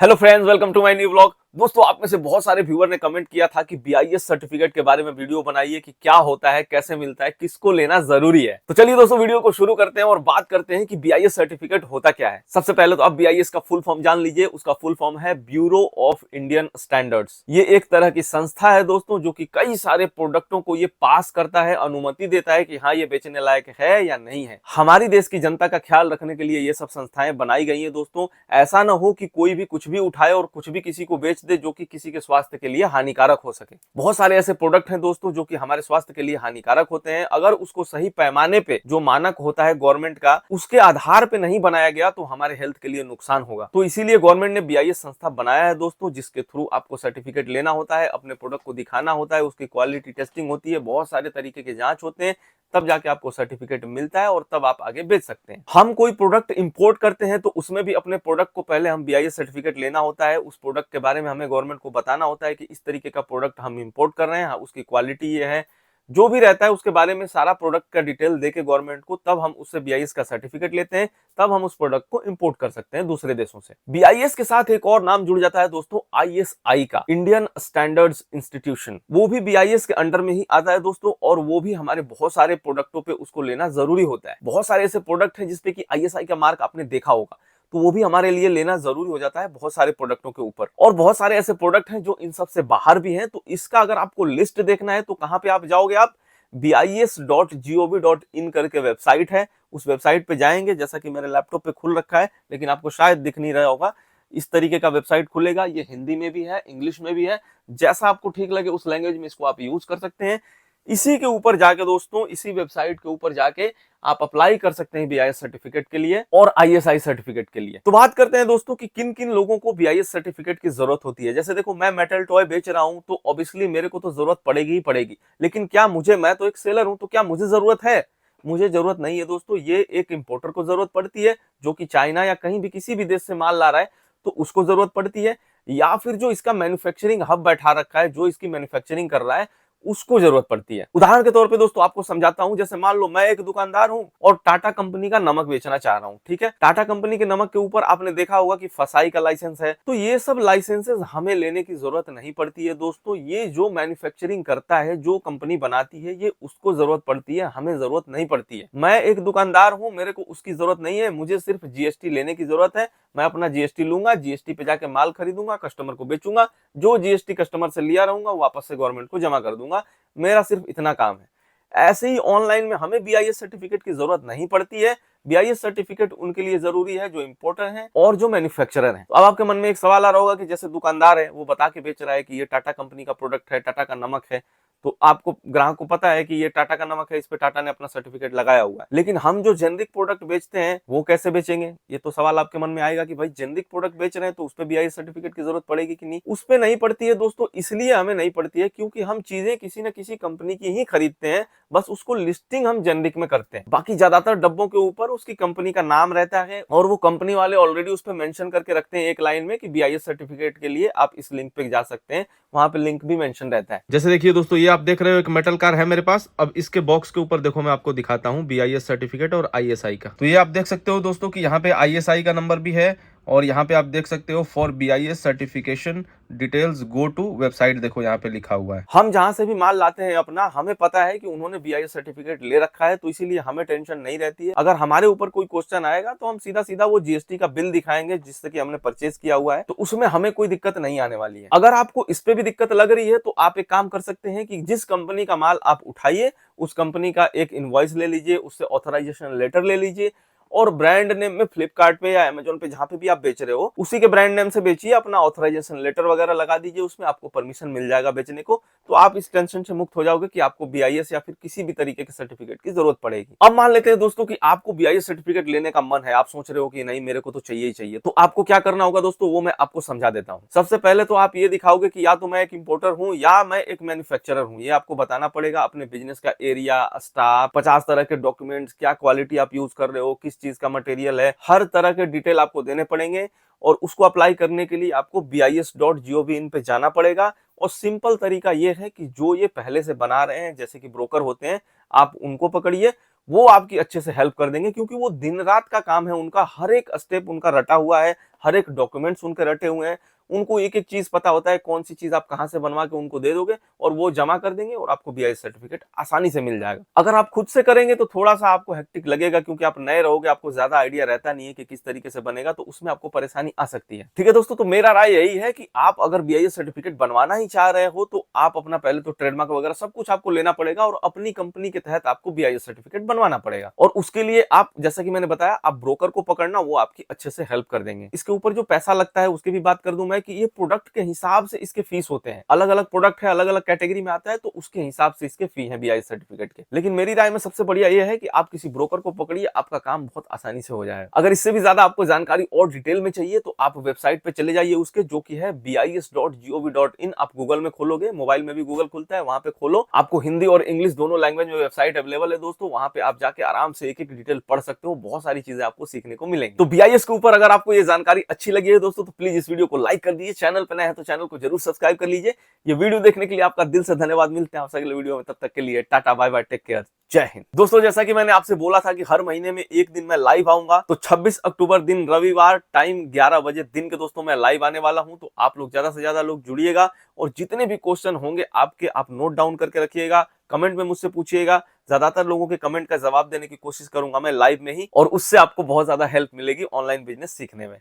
Hello friends, welcome to my new vlog. दोस्तों, आप में से बहुत सारे व्यूअर ने कमेंट किया था कि बीआईएस सर्टिफिकेट के बारे में वीडियो बनाइए कि क्या होता है, कैसे मिलता है, किसको लेना जरूरी है। तो चलिए दोस्तों, वीडियो को शुरू करते हैं और बात करते हैं कि बीआईएस सर्टिफिकेट होता क्या है। सबसे पहले तो आप बीआईएस का फुल फॉर्म जान लीजिए। उसका फुल फॉर्म है ब्यूरो ऑफ इंडियन स्टैंडर्ड्स। ये एक तरह की संस्था है दोस्तों, जो कि कई सारे प्रोडक्टों को ये पास करता है, अनुमति देता है कि हाँ, ये बेचने लायक है या नहीं है। हमारी देश की जनता का ख्याल रखने के लिए ये सब संस्थाएं बनाई गई है दोस्तों। ऐसा ना हो कि कोई भी कुछ भी उठाए और कुछ भी किसी को बेच दे जो कि किसी के स्वास्थ्य के लिए हानिकारक हो सके। बहुत सारे ऐसे प्रोडक्ट हैं दोस्तों जो कि हमारे स्वास्थ्य के लिए हानिकारक होते हैं। अगर उसको सही पैमाने पे जो मानक होता है गवर्नमेंट का, उसके आधार पे नहीं बनाया गया तो हमारे हेल्थ के लिए नुकसान होगा। तो इसीलिए गवर्नमेंट ने बीआईएस संस्था बनाया है दोस्तों, जिसके थ्रू आपको सर्टिफिकेट लेना होता है, अपने प्रोडक्ट को दिखाना होता है, उसकी क्वालिटी टेस्टिंग होती है, बहुत सारे तरीके के जांच होते हैं, तब जाके आपको सर्टिफिकेट मिलता है और तब आप आगे बेच सकते हैं। हम कोई प्रोडक्ट इंपोर्ट करते हैं तो उसमें भी अपने प्रोडक्ट को पहले हम बीआईएस सर्टिफिकेट लेना होता है। उस प्रोडक्ट के बारे में हमें गवर्नमेंट को बताना होता है कि इस तरीके का प्रोडक्ट हम इंपोर्ट कर रहे हैं, उसकी क्वालिटी ये है, जो भी रहता है उसके बारे में सारा प्रोडक्ट का डिटेल देके गवर्नमेंट को, तब हम उससे बीआईएस का सर्टिफिकेट लेते हैं। तब हम उस प्रोडक्ट को इंपोर्ट कर सकते हैं दूसरे देशों से। बीआईएस के साथ एक और नाम जुड़ जाता है दोस्तों, आईएसआई का, इंडियन स्टैंडर्ड्स इंस्टीट्यूशन। वो भी बीआईएस के अंडर में ही आता है दोस्तों, और वो भी हमारे बहुत सारे प्रोडक्टों पे उसको लेना जरूरी होता है। बहुत सारे ऐसे प्रोडक्ट हैं जिसपे कि आईएसआई का मार्क आपने देखा होगा, तो वो भी हमारे लिए लेना जरूरी हो जाता है बहुत सारे प्रोडक्टों के ऊपर। और बहुत सारे ऐसे प्रोडक्ट हैं जो इन सब से बाहर भी हैं। तो इसका अगर आपको लिस्ट देखना है तो कहां पे आप जाओगे? आप bis.gov.in करके वेबसाइट है, उस वेबसाइट पे जाएंगे। जैसा कि मेरे लैपटॉप पे खुल रखा है, लेकिन आपको शायद दिख नहीं रहा होगा। इस तरीके का वेबसाइट खुलेगा। ये हिंदी में भी है, इंग्लिश में भी है, जैसा आपको ठीक लगे उस लैंग्वेज में इसको आप यूज कर सकते हैं। इसी के ऊपर जाके दोस्तों, इसी वेबसाइट के ऊपर जाके आप अप्लाई कर सकते हैं बीआईएस सर्टिफिकेट के लिए और आईएसआई सर्टिफिकेट के लिए। तो बात करते हैं दोस्तों कि किन किन लोगों को बीआईएस सर्टिफिकेट की जरूरत होती है। जैसे देखो, मैं मेटल टॉय बेच रहा हूं तो ऑब्वियसली मेरे को तो जरूरत पड़ेगी ही पड़ेगी। लेकिन क्या मैं तो एक सेलर हूं, तो क्या मुझे जरूरत है? मुझे जरूरत नहीं है दोस्तों। ये एक इंपोर्टर को जरूरत पड़ती है, जो कि चाइना या कहीं भी किसी भी देश से माल ला रहा है, तो उसको जरूरत पड़ती है। या फिर जो इसका मैन्युफैक्चरिंग हब बैठा रखा है, जो इसकी मैन्युफैक्चरिंग कर रहा है, उसको जरूरत पड़ती है। उदाहरण के तौर पे दोस्तों आपको समझाता हूं। जैसे मान लो मैं एक दुकानदार हूं और टाटा कंपनी का नमक बेचना चाह रहा हूं, ठीक है। टाटा कंपनी के नमक के ऊपर आपने देखा होगा कि फसाई का लाइसेंस है। तो ये सब लाइसेंसेस हमें लेने की जरूरत नहीं पड़ती है दोस्तों। ये जो मैन्युफैक्चरिंग करता है, जो कंपनी बनाती है, ये उसको जरूरत पड़ती है, हमें जरूरत नहीं पड़ती है। मैं एक दुकानदार हूं, मेरे को उसकी जरूरत नहीं है। मुझे सिर्फ जीएसटी लेने की जरूरत है। मैं अपना जीएसटी लूंगा, जीएसटी पे जाके माल खरीदूंगा, कस्टमर को बेचूंगा, जो जीएसटी कस्टमर से लिया रहूंगा वापस से गवर्नमेंट को जमा कर दूंगा। मेरा सिर्फ इतना काम है। ऐसे ही ऑनलाइन में हमें बीआईएस सर्टिफिकेट की जरूरत नहीं पड़ती है। बीआईएस सर्टिफिकेट उनके लिए जरूरी है जो इंपोर्टर हैं और जो मैन्युफैक्चरर हैं। तो अब आपके मन में एक सवाल आ रहा होगा कि जैसे दुकानदार है, वो बता के बेच रहा है कि ये टाटा कंपनी का प्रोडक्ट है, टाटा का नमक है, तो आपको, ग्राहक को पता है कि ये टाटा का नमक है, इस पे टाटा ने अपना सर्टिफिकेट लगाया हुआ है। लेकिन हम जो जेनरिक प्रोडक्ट बेचते हैं वो कैसे बेचेंगे? ये तो सवाल आपके मन में आएगा कि भाई, जेनरिक प्रोडक्ट बेच रहे हैं तो उस पे बीआईएस सर्टिफिकेट की जरूरत पड़ेगी कि नहीं? उस पे नहीं पड़ती है दोस्तों। इसलिए हमें नहीं पड़ती है क्योंकि हम चीजें किसी न किसी कंपनी की ही खरीदते हैं, बस उसको लिस्टिंग हम जेनरिक में करते हैं। बाकी ज्यादातर डब्बों के ऊपर उसकी कंपनी का नाम रहता है और वो कंपनी वाले ऑलरेडी उस पर मेंशन करके रखते हैं एक लाइन में कि बीआईएस सर्टिफिकेट के लिए आप इस लिंक पे जा सकते हैं। वहां पे लिंक भी मेंशन रहता है। जैसे देखिए दोस्तों, ये आप देख रहे हो एक मेटल कार है मेरे पास। अब इसके बॉक्स के ऊपर देखो, मैं आपको दिखाता हूं बीआईएस सर्टिफिकेट और आईएसआई का। तो ये आप देख सकते हो दोस्तों कि यहाँ पे आईएसआई का नंबर भी है और यहाँ पे आप देख सकते हो for BIS certification details go to website. देखो यहाँ पे लिखा हुआ है। हम जहां से भी माल लाते हैं अपना, हमें पता है कि उन्होंने बीआईएस सर्टिफिकेट ले रखा है, तो इसीलिए हमें टेंशन नहीं रहती है। अगर हमारे ऊपर कोई क्वेश्चन आएगा तो हम सीधा सीधा वो जीएसटी का बिल दिखाएंगे जिससे कि हमने परचेज किया हुआ है, तो उसमें हमें कोई दिक्कत नहीं आने वाली है। अगर आपको इस पे भी दिक्कत लग रही है तो आप एक काम कर सकते हैं कि जिस कंपनी का माल आप उठाइए, उस कंपनी का एक इनवॉइस ले लीजिए, उससे ऑथराइजेशन लेटर ले लीजिए और ब्रांड नेम में फ्लिपकार्ट पे या अमेजोन पे जहां पे भी आप बेच रहे हो, उसी के ब्रांड नेम से बेचिए। अपना ऑथराइजेशन लेटर वगैरह लगा दीजिए, उसमें आपको परमिशन मिल जाएगा बेचने को। तो आप इस टेंशन से मुक्त हो जाओगे कि आपको बीआईएस या फिर किसी भी तरीके के सर्टिफिकेट की जरूरत पड़ेगी। अब मान लेते हैं दोस्तों कि आपको बीआईएस सर्टिफिकेट लेने का मन है, आप सोच रहे हो कि नहीं, मेरे को तो चाहिए ही चाहिए। तो आपको क्या करना होगा दोस्तों, वो मैं आपको समझा देता हूं। सबसे पहले तो आप ये दिखाओगे कि या तो मैं एक इंपोर्टर हूं या मैं एक मैन्युफैक्चरर हूं। ये आपको बताना पड़ेगा, अपने बिजनेस का एरिया, स्टाफ, 50 तरह के डॉक्यूमेंट्स, क्या क्वालिटी आप यूज कर रहे हो, किस चीज का मटेरियल है, हर तरह के डिटेल आपको देने पड़ेंगे। और उसको अप्लाई करने के लिए आपको bis.gov.in पे जाना पड़ेगा। और सिंपल तरीका ये है कि जो ये पहले से बना रहे हैं, जैसे कि ब्रोकर होते हैं, आप उनको पकड़िए, वो आपकी अच्छे से हेल्प कर देंगे, क्योंकि वो दिन रात का काम है उनका, हर एक स्टेप उनका रटा हुआ है, हर एक डॉक्यूमेंट्स उनके रटे हुए हैं, उनको एक एक चीज पता होता है कौन सी चीज आप कहां से बनवा के उनको दे दोगे और वो जमा कर देंगे और आपको बीआईएस सर्टिफिकेट आसानी से मिल जाएगा। अगर आप खुद से करेंगे तो थोड़ा सा आपको हेक्टिक लगेगा, क्योंकि आप नए रहोगे, आपको ज्यादा आइडिया रहता नहीं है कि किस तरीके से बनेगा, तो उसमें आपको परेशानी आ सकती है। ठीक है दोस्तों, तो मेरा राय यही है कि आप अगर बीआईएस सर्टिफिकेट बनवाना ही चाह रहे हो तो आप अपना पहले तो ट्रेडमार्क वगैरह सब कुछ आपको लेना पड़ेगा और अपनी कंपनी के तहत आपको बीआईएस सर्टिफिकेट बनवाना पड़ेगा। और उसके लिए आप, जैसा कि मैंने बताया, आप ब्रोकर को पकड़ना, वो आपकी अच्छे से हेल्प कर देंगे। इसके ऊपर जो पैसा लगता है उसकी भी बात कर दूं मैं, कि ये प्रोडक्ट के हिसाब से इसके फीस होते हैं, अलग अलग प्रोडक्ट है, अलग अलग कैटेगरी में आता है, तो उसके हिसाब से इसके फी है बीआईएस सर्टिफिकेट के। लेकिन मेरी राय में सबसे बढ़िया ये है कि आप किसी ब्रोकर को पकड़िए, आपका काम बहुत आसानी से हो जाएगा। अगर इससे भी ज्यादा आपको जानकारी और डिटेल में चाहिए तो आप वेबसाइट पे चले जाइए उसके, जो कि है bis.gov.in। आप गूगल में खोलोगे, मोबाइल में भी गूगल खुलता है, वहां पे खोलो, आपको हिंदी और इंग्लिश दोनों लैंग्वेज में वेबसाइट अवेलेबल है दोस्तों। वहां पे आप जाके आराम से एक एक डिटेल पढ़ सकते हो, बहुत सारी चीजें आपको सीखने को मिलेंगी। तो बीआईएस के ऊपर अगर आपको ये जानकारी अच्छी लगी है दोस्तों, तो प्लीज इस वीडियो को लाइक कर दीजिए, चैनल पर नए हैं तो चैनल को जरूर सब्सक्राइब कर लीजिए। ये वीडियो देखने के लिए आपका दिल से धन्यवाद। मिलते हैं आपसे अगले वीडियो में, तब तक के लिए tata bye bye, take care, जय हिंद। दोस्तों, जैसा कि मैंने आपसे बोला था कि हर महीने में एक दिन मैं लाइव आऊंगा, तो 26 अक्टूबर दिन रविवार टाइम 11 बजे दिन के दोस्तों मैं लाइव आने वाला हूं। तो आप लोग ज्यादा से ज्यादा लोग जुड़िएगा और जितने भी क्वेश्चन होंगे आपके, आप नोट डाउन करके रखिएगा, कमेंट में मुझसे पूछिएगा। ज्यादातर लोगों के कमेंट का जवाब देने की कोशिश करूंगा मैं लाइव में ही, और उससे आपको बहुत ज्यादा हेल्प मिलेगी ऑनलाइन बिजनेस सीखने में।